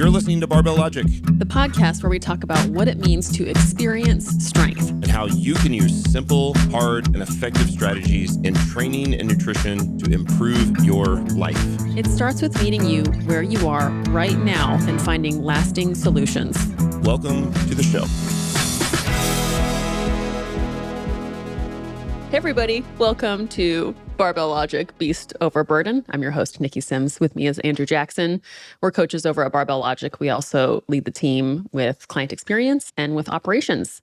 You're listening to Barbell Logic, the podcast where we talk about what it means to experience strength and how you can use simple, hard, and effective strategies in training and nutrition to improve your life. It starts with meeting you where you are right now and finding lasting solutions. Welcome to the show. Hey everybody, welcome to Barbell Logic, Beast Over Burden. I'm your host, Nikki Sims. With me is Andrew Jackson. We're coaches over at Barbell Logic. We also lead the team with client experience and with operations,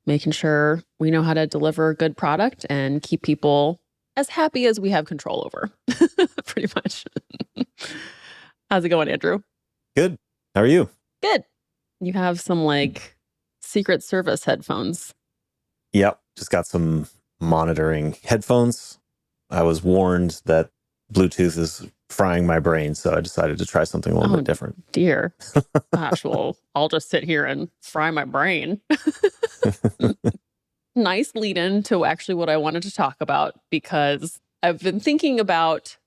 making sure we know how to deliver a good product and keep people as happy as we have control over, pretty much. How's it going, Andrew? Good. How are you? Good. You have some Secret Service headphones. Yep. Just got some monitoring headphones. I was warned that Bluetooth is frying my brain, so I decided to try something a little bit different. Dear. Gosh, well, I'll just sit here and fry my brain. Nice lead in to actually what I wanted to talk about, because I've been thinking about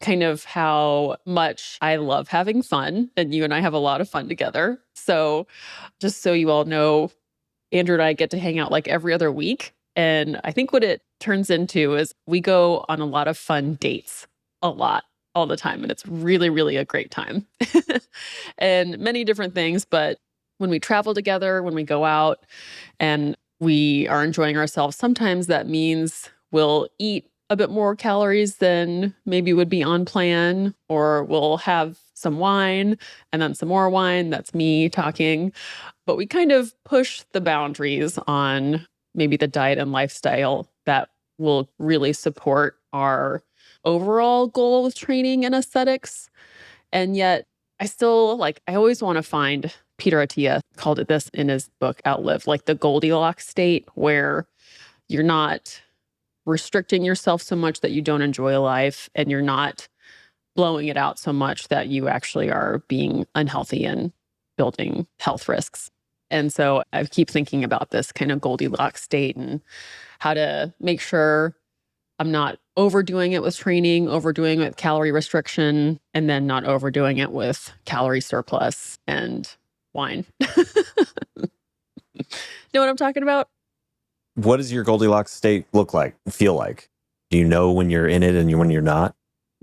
kind of how much I love having fun, and you and I have a lot of fun together. So just so you all know, Andrew and I get to hang out every other week. And I think what it turns into is we go on a lot of fun dates, a lot, all the time. And it's really, really a great time. And many different things. But when we travel together, when we go out and we are enjoying ourselves, sometimes that means we'll eat a bit more calories than maybe would be on plan, or we'll have some wine and then some more wine. That's me talking. But we kind of push the boundaries on maybe the diet and lifestyle that will really support our overall goal with training and aesthetics. And yet I still I always want to find, Peter Attia called it this in his book, Outlive, the Goldilocks state, where you're not restricting yourself so much that you don't enjoy life, and you're not blowing it out so much that you actually are being unhealthy and building health risks. And so I keep thinking about this kind of Goldilocks state and how to make sure I'm not overdoing it with training, overdoing it with calorie restriction, and then not overdoing it with calorie surplus and wine. Know what I'm talking about? What does your Goldilocks state look like, feel like? Do you know when you're in it and when you're not?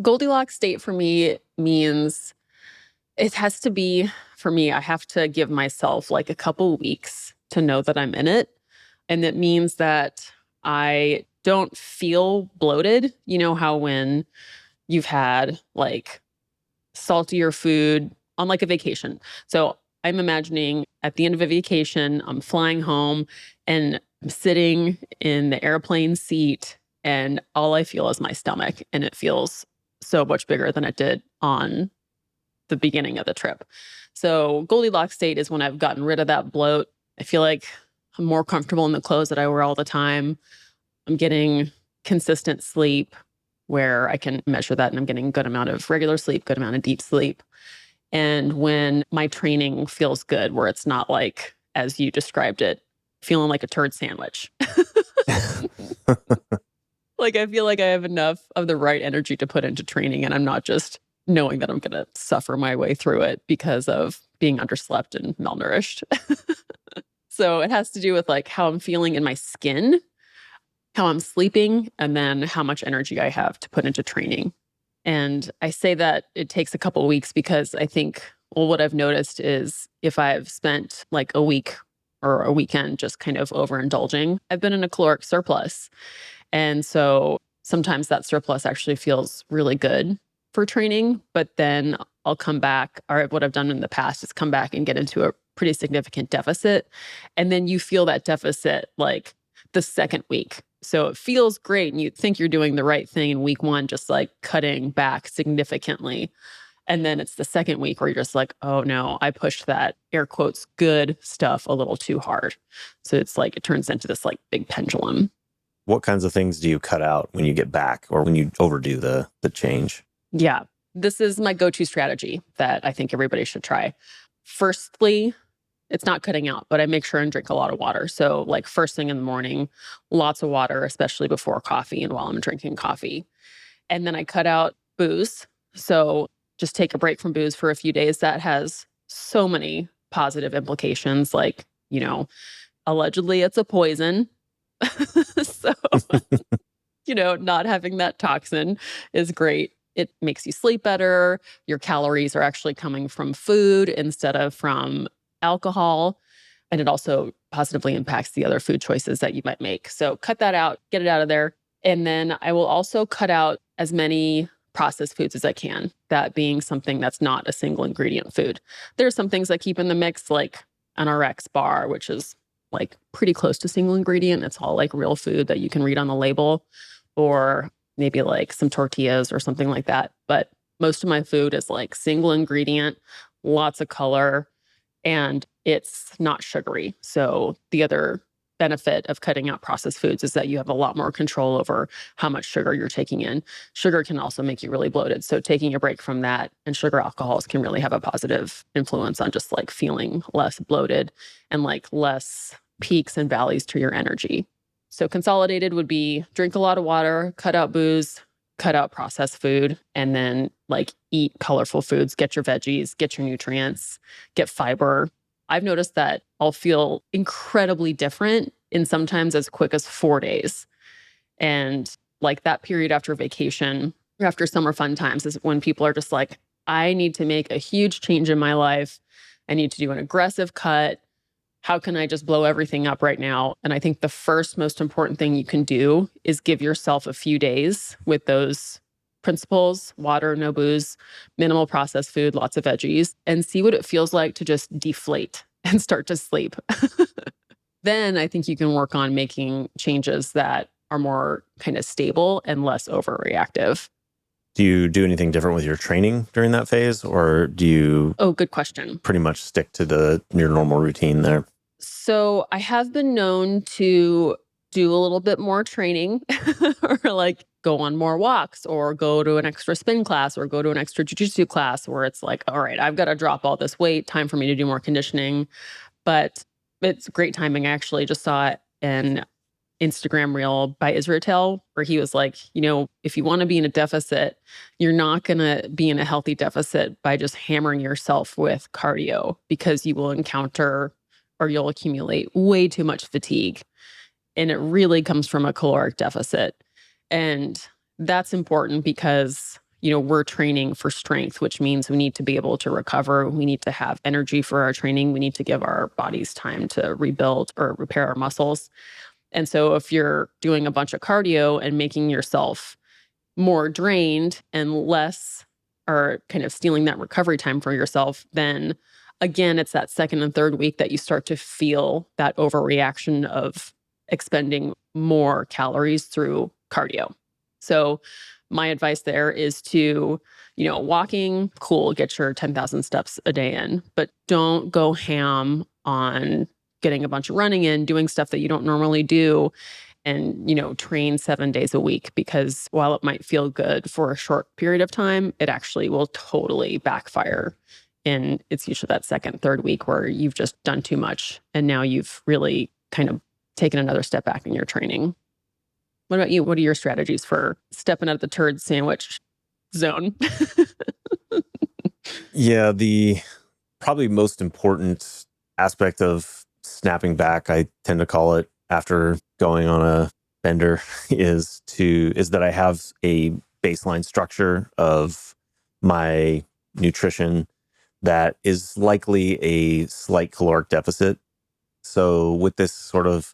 Goldilocks state for me means it has to be, for me, I have to give myself a couple weeks to know that I'm in it. And it means that I don't feel bloated. You know how when you've had saltier food on a vacation. So I'm imagining at the end of a vacation, I'm flying home and I'm sitting in the airplane seat and all I feel is my stomach, and it feels so much bigger than it did on the beginning of the trip. So Goldilocks state is when I've gotten rid of that bloat. I feel like I'm more comfortable in the clothes that I wear all the time. I'm getting consistent sleep where I can measure that, and I'm getting a good amount of regular sleep, good amount of deep sleep. And when my training feels good, where it's not as you described it, feeling like a turd sandwich. I feel like I have enough of the right energy to put into training, and I'm not just knowing that I'm going to suffer my way through it because of being underslept and malnourished. So it has to do with how I'm feeling in my skin, how I'm sleeping, and then how much energy I have to put into training. And I say that it takes a couple of weeks because I think, what I've noticed is if I've spent a week or a weekend just kind of overindulging, I've been in a caloric surplus. And so sometimes that surplus actually feels really good for training, but then I'll come back, or what I've done in the past is come back and get into a pretty significant deficit. And then you feel that deficit the second week. So it feels great and you think you're doing the right thing in week one, just cutting back significantly. And then it's the second week where you're just oh no, I pushed that air quotes good stuff a little too hard. So it's it turns into this big pendulum. What kinds of things do you cut out when you get back or when you overdo the change? Yeah, this is my go-to strategy that I think everybody should try. Firstly, it's not cutting out, but I make sure and drink a lot of water. So first thing in the morning, lots of water, especially before coffee and while I'm drinking coffee. And then I cut out booze. So just take a break from booze for a few days. That has so many positive implications. Like, allegedly it's a poison. So, not having that toxin is great. It makes you sleep better. Your calories are actually coming from food instead of from alcohol. And it also positively impacts the other food choices that you might make. So cut that out, get it out of there. And then I will also cut out as many processed foods as I can, that being something that's not a single ingredient food. There are some things I keep in the mix, like an RX bar, which is like pretty close to single ingredient. It's all like real food that you can read on the label, or maybe like some tortillas or something like that. But most of my food is like single ingredient, lots of color, and it's not sugary. So the other benefit of cutting out processed foods is that you have a lot more control over how much sugar you're taking in. Sugar can also make you really bloated. So taking a break from that and sugar alcohols can really have a positive influence on just like feeling less bloated and like less peaks and valleys to your energy. So consolidated would be drink a lot of water, cut out booze, cut out processed food, and then like eat colorful foods, get your veggies, get your nutrients, get fiber. I've noticed that I'll feel incredibly different in sometimes as quick as 4 days. And like that period after vacation, or after summer fun times is when people are just like, I need to make a huge change in my life. I need to do an aggressive cut. How can I just blow everything up right now? And I think the first most important thing you can do is give yourself a few days with those principles: water, no booze, minimal processed food, lots of veggies, and see what it feels like to just deflate and start to sleep. Then I think you can work on making changes that are more kind of stable and less overreactive. Do you do anything different with your training during that phase, or do you Oh, good question. pretty much stick to your normal routine there? So I have been known to do a little bit more training or like go on more walks or go to an extra spin class or go to an extra jujitsu class where it's like, all right, I've got to drop all this weight, time for me to do more conditioning. But it's great timing. I actually just saw an Instagram reel by Israel where he was like, if you want to be in a deficit, you're not going to be in a healthy deficit by just hammering yourself with cardio, because you will encounter or you'll accumulate way too much fatigue. And it really comes from a caloric deficit. And that's important because, we're training for strength, which means we need to be able to recover. We need to have energy for our training. We need to give our bodies time to rebuild or repair our muscles. And so if you're doing a bunch of cardio and making yourself more drained and less, or kind of stealing that recovery time for yourself, then again, it's that second and third week that you start to feel that overreaction of expending more calories through cardio. So my advice there is to, walking, cool, get your 10,000 steps a day in, but don't go ham on getting a bunch of running in, doing stuff that you don't normally do, and, train 7 days a week, because while it might feel good for a short period of time, it actually will totally backfire. And it's usually that second, third week where you've just done too much. And now you've really kind of taken another step back in your training. What about you? What are your strategies for stepping out of the turd sandwich zone? Yeah, the probably most important aspect of snapping back, I tend to call it, after going on a bender is that I have a baseline structure of my nutrition that is likely a slight caloric deficit. So with this sort of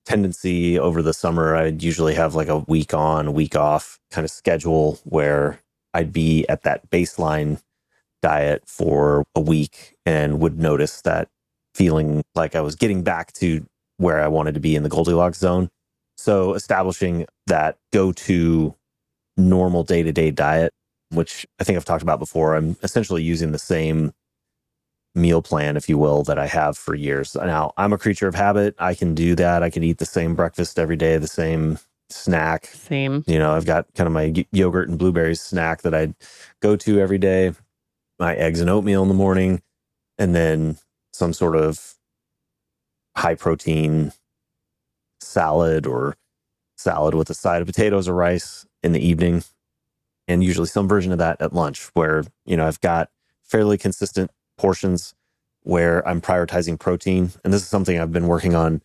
tendency over the summer, I'd usually have like a week on, week off kind of schedule where I'd be at that baseline diet for a week and would notice that feeling like I was getting back to where I wanted to be in the Goldilocks zone. So establishing that go-to normal day-to-day diet, which I think I've talked about before, I'm essentially using the same meal plan, if you will, that I have for years. Now, I'm a creature of habit. I can do that. I can eat the same breakfast every day, the same snack. Same. I've got kind of my yogurt and blueberries snack that I go to every day, my eggs and oatmeal in the morning, and then some sort of high protein salad or salad with a side of potatoes or rice in the evening, and usually some version of that at lunch, where, I've got fairly consistent portions where I'm prioritizing protein. And this is something I've been working on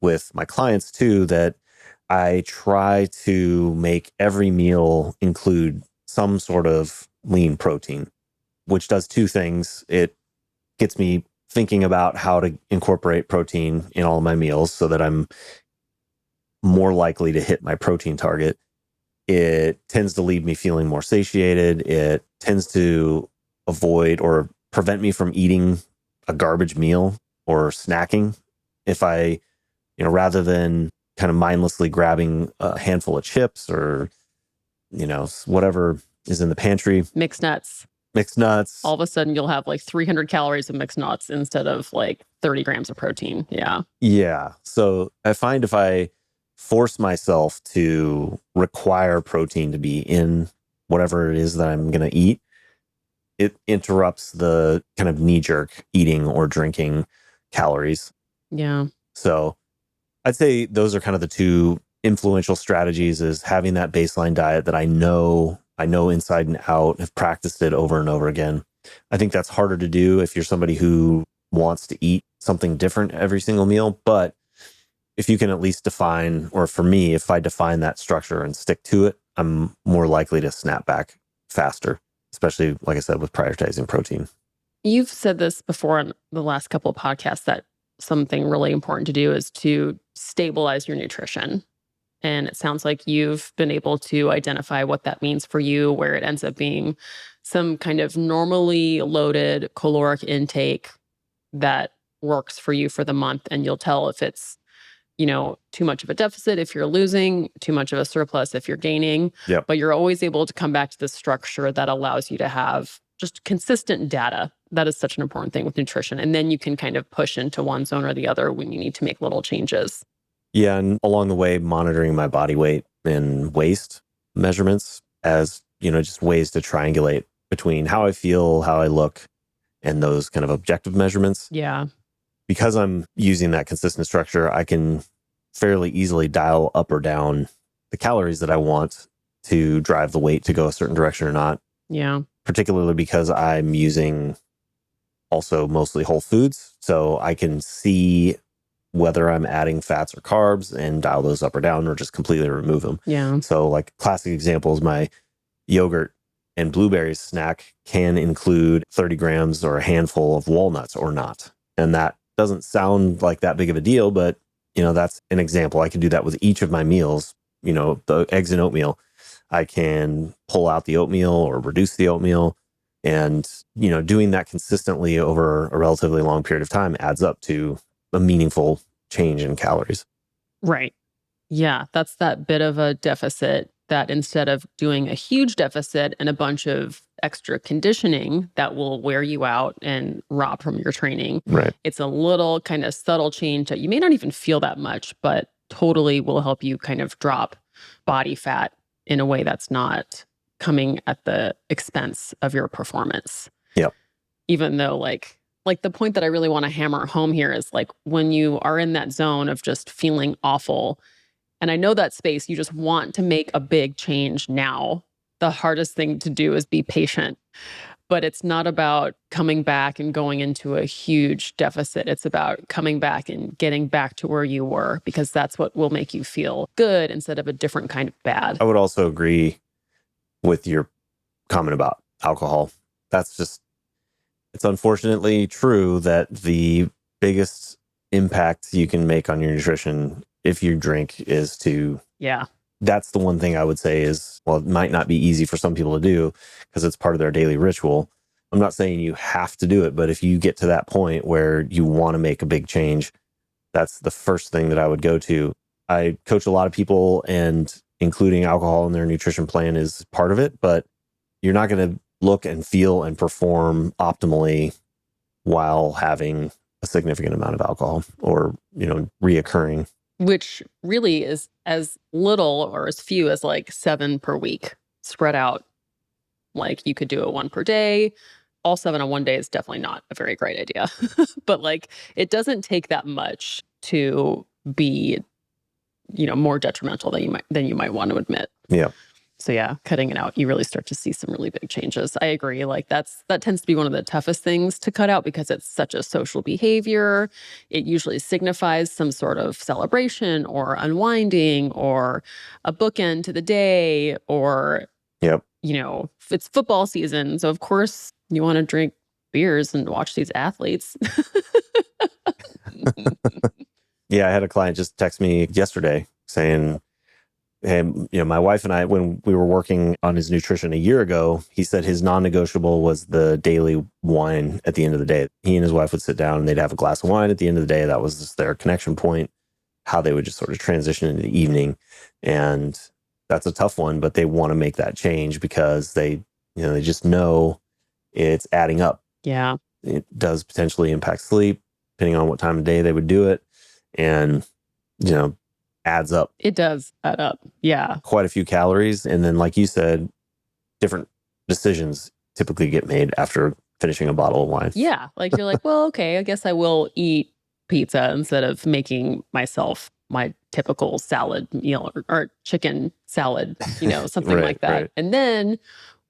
with my clients too, that I try to make every meal include some sort of lean protein, which does two things. It gets me thinking about how to incorporate protein in all of my meals so that I'm more likely to hit my protein target. It tends to leave me feeling more satiated. It tends to avoid or prevent me from eating a garbage meal or snacking. If I, rather than kind of mindlessly grabbing a handful of chips or, whatever is in the pantry. Mixed nuts. All of a sudden you'll have like 300 calories of mixed nuts instead of like 30 grams of protein. Yeah. Yeah. So I find if I force myself to require protein to be in whatever it is that I'm going to eat, it interrupts the kind of knee-jerk eating or drinking calories. Yeah. So I'd say those are kind of the two influential strategies, is having that baseline diet that I know inside and out, have practiced it over and over again. I think that's harder to do if you're somebody who wants to eat something different every single meal. But if you can at least define, or for me, if I define that structure and stick to it, I'm more likely to snap back faster, especially, like I said, with prioritizing protein. You've said this before in the last couple of podcasts, that something really important to do is to stabilize your nutrition. And it sounds like you've been able to identify what that means for you, where it ends up being some kind of normally loaded caloric intake that works for you for the month. And you'll tell if it's, too much of a deficit, if you're losing, too much of a surplus, if you're gaining. Yep. But you're always able to come back to the structure that allows you to have just consistent data. That is such an important thing with nutrition. And then you can kind of push into one zone or the other when you need to make little changes. Yeah. And along the way, monitoring my body weight and waist measurements as, just ways to triangulate between how I feel, how I look, and those kind of objective measurements. Yeah. Because I'm using that consistent structure, I can fairly easily dial up or down the calories that I want to drive the weight to go a certain direction or not. Yeah. Particularly because I'm using also mostly whole foods. So I can see whether I'm adding fats or carbs and dial those up or down, or just completely remove them. Yeah. So like classic examples, my yogurt and blueberries snack can include 30 grams or a handful of walnuts or not. And that doesn't sound like that big of a deal, but that's an example. I can do that with each of my meals. The eggs and oatmeal, I can pull out the oatmeal or reduce the oatmeal. And, doing that consistently over a relatively long period of time adds up to a meaningful change in calories. Right. Yeah. That's that bit of a deficit that, instead of doing a huge deficit and a bunch of extra conditioning that will wear you out and rob from your training, right? It's a little kind of subtle change that you may not even feel that much, but totally will help you kind of drop body fat in a way that's not coming at the expense of your performance. Yep. Even though like the point that I really want to hammer home here is like, when you are in that zone of just feeling awful, and I know that space, you just want to make a big change now. The hardest thing to do is be patient. But it's not about coming back and going into a huge deficit. It's about coming back and getting back to where you were, because that's what will make you feel good instead of a different kind of bad. I would also agree with your comment about alcohol. It's unfortunately true that the biggest impact you can make on your nutrition if you drink is to... Yeah. That's the one thing I would say is, well, it might not be easy for some people to do because it's part of their daily ritual. I'm not saying you have to do it, but if you get to that point where you want to make a big change, that's the first thing that I would go to. I coach a lot of people, and including alcohol in their nutrition plan is part of it, but you're not going to look and feel and perform optimally while having a significant amount of alcohol or, reoccurring. Which really is as little or as few as like 7 per week spread out. Like you could do it 1 per day. All 7 on one day is definitely not a very great idea. But like, it doesn't take that much to be, more detrimental than you might want to admit. Yeah. So yeah, cutting it out, you really start to see some really big changes. I agree. Like that tends to be one of the toughest things to cut out because it's such a social behavior. It usually signifies some sort of celebration or unwinding or a bookend to the day or, Yep. it's football season. So of course you want to drink beers and watch these athletes. Yeah, I had a client just text me yesterday saying, hey, my wife and I, when we were working on his nutrition a year ago, he said his non-negotiable was the daily wine at the end of the day. He and his wife would sit down and they'd have a glass of wine at the end of the day. That was just their connection point, how they would just sort of transition into the evening. And that's a tough one, but they want to make that change because they just know it's adding up. Yeah. It does potentially impact sleep, depending on what time of day they would do it. And, adds up. It does add up. Yeah. Quite a few calories. And then, like you said, different decisions typically get made after finishing a bottle of wine. Yeah. Like you're like, well, okay, I guess I will eat pizza instead of making myself my typical salad meal or chicken salad, something Right, like that. right. And then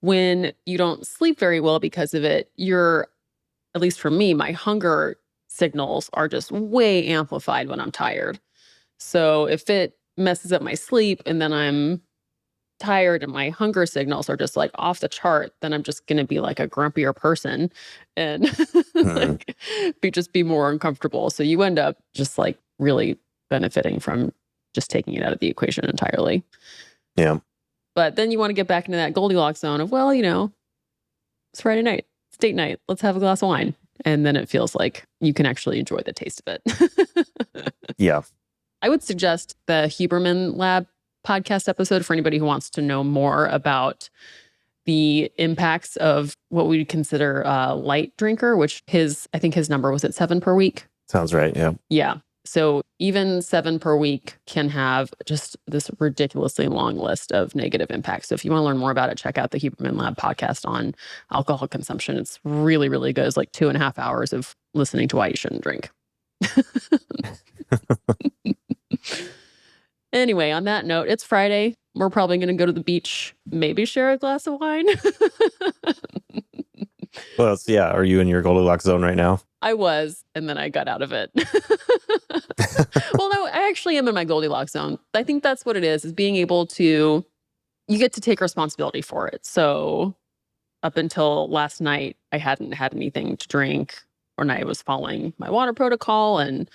when you don't sleep very well because of it, at least for me, my hunger signals are just way amplified when I'm tired. So if it messes up my sleep and then I'm tired and my hunger signals are just like off the chart, then I'm just going to be like a grumpier person and be more uncomfortable. So you end up just like really benefiting from just taking it out of the equation entirely. Yeah. But then you want to get back into that Goldilocks zone of, well, it's Friday night, it's date night, let's have a glass of wine. And then it feels like you can actually enjoy the taste of it. Yeah. I would suggest the Huberman Lab podcast episode for anybody who wants to know more about the impacts of what we consider a light drinker, which I think his number was at 7 per week. Sounds right. Yeah. Yeah. So even 7 per week can have just this ridiculously long list of negative impacts. So if you want to learn more about it, check out the Huberman Lab podcast on alcohol consumption. It's really, really good. It's like 2.5 hours of listening to why you shouldn't drink. Anyway, on that note, it's Friday. We're probably going to go to the beach, maybe share a glass of wine. Well, yeah. Are you in your Goldilocks zone right now? I was, and then I got out of it. Well, no, I actually am in my Goldilocks zone. I think that's what it is being able to, you get to take responsibility for it. So up until last night, I hadn't had anything to drink, or I was following my water protocol and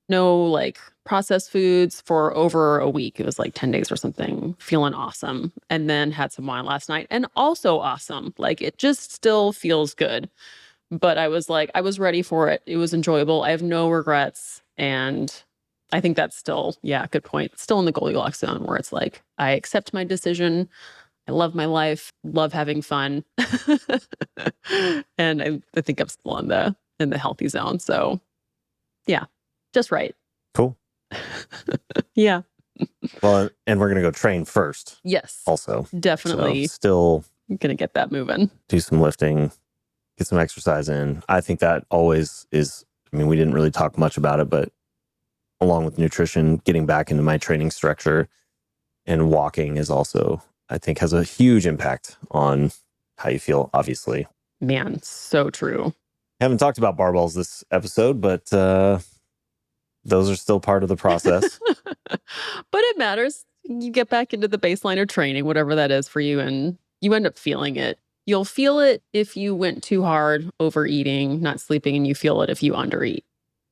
no like processed foods for over a week. It was like 10 days or something, feeling awesome. And then had some wine last night and also awesome. Like it just still feels good. But I was ready for it. It was enjoyable. I have no regrets. And I think that's still, good point. Still in the Goldilocks zone where it's like, I accept my decision. I love my life, love having fun. And I think I'm still in the healthy zone. So yeah, just right. Cool. Yeah. Well, and we're going to go train first. Yes. Also. Definitely. So still going to get that moving. do some lifting, get some exercise in. I think that always is, we didn't really talk much about it, but along with nutrition, getting back into my training structure and walking is also, I think, has a huge impact on how you feel, obviously. Man, so true. Haven't talked about barbells this episode, but those are still part of the process. But it matters. You get back into the baseline of training, whatever that is for you, and you end up feeling it. You'll feel it if you went too hard, overeating, not sleeping, and you feel it if you undereat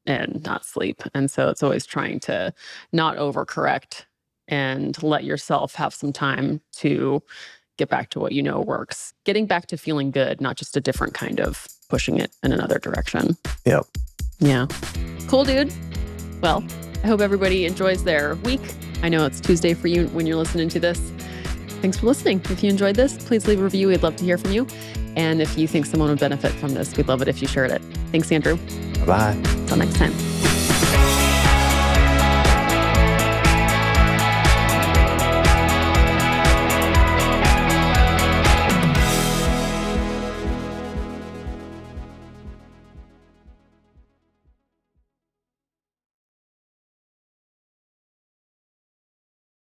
and not sleep. And so it's always trying to not overcorrect and let yourself have some time to get back to what you know works. Getting back to feeling good, not just a different kind of pushing it in another direction. Yep. Yeah. Cool, dude. Well, I hope everybody enjoys their week. I know it's Tuesday for you when you're listening to this. Thanks for listening. If you enjoyed this, please leave a review. We'd love to hear from you. And if you think someone would benefit from this, we'd love it if you shared it. Thanks, Andrew. Bye-bye. Until next time.